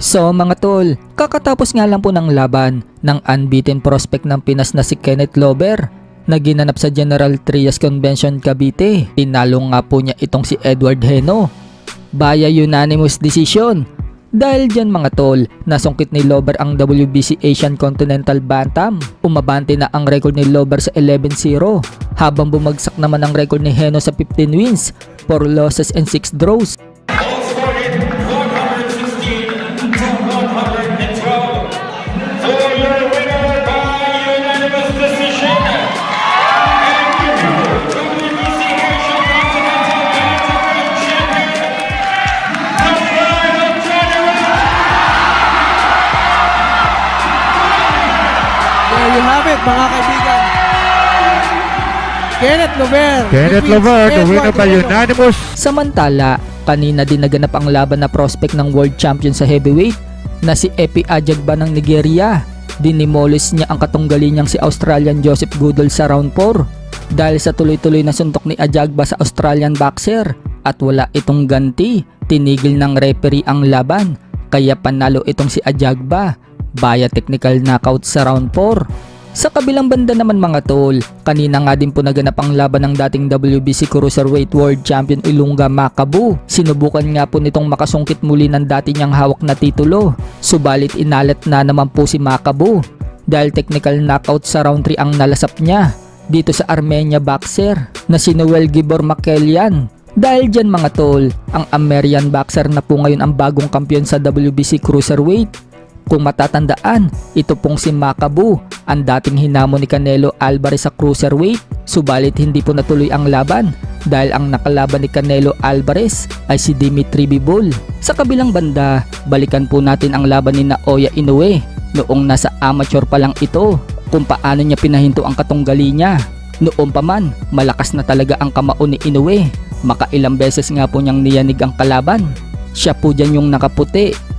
So mga tol, kakatapos nga lang po ng laban ng unbeaten prospect ng Pinas na si Kenneth Lover na ginanap sa General Trias Convention Cavite. Tinalo nga po niya itong si Edward Heno via unanimous decision. Dahil dyan mga tol, nasungkit ni Lover ang WBC Asian Continental Bantam. Umabante na ang record ni Lover sa 11-0 habang bumagsak naman ang record ni Heno sa 15 wins, 4 losses and 6 draws. You have it, mga kaibigan. Kenneth Lover. Kenneth Lover, the winner by unanimous. Samantala, kanina din naganap ang laban na prospect ng world champion sa heavyweight na si Epi Ajagba ng Nigeria. Dinimolis niya ang katunggali niyang si Australian Joseph Goodall sa round 4 dahil sa tuloy-tuloy na suntok ni Ajagba sa Australian boxer at wala itong ganti. Tinigil ng referee ang laban kaya panalo itong si Ajagba via technical knockout sa round 4. Sa kabilang banda naman mga tol, kanina nga din po naganap ang laban ng dating WBC Cruiserweight World Champion Ilunga Makabu. Sinubukan nga po nitong makasungkit muli ng dati niyang hawak na titulo. Subalit inalat na naman po si Makabu dahil technical knockout sa round 3 ang nalasap niya dito sa Armenia boxer na si Noel Gibor Makelian. Dahil dyan mga tol, ang Armenian boxer na po ngayon ang bagong kampiyon sa WBC Cruiserweight. Kung matatandaan, ito pong si Makabu ang dating hinamon ni Canelo Alvarez sa cruiserweight, subalit hindi po natuloy ang laban dahil ang nakalaban ni Canelo Alvarez ay si Dimitri Bivol. Sa kabilang banda, balikan po natin ang laban ni Naoya Inoue noong nasa amateur pa lang ito, kung paano niya pinahinto ang katunggali niya. Noon pa man, malakas na talaga ang kamao ni Inoue, makailang beses nga po niyang niyanig ang kalaban. Siya po dyan yung nakaputi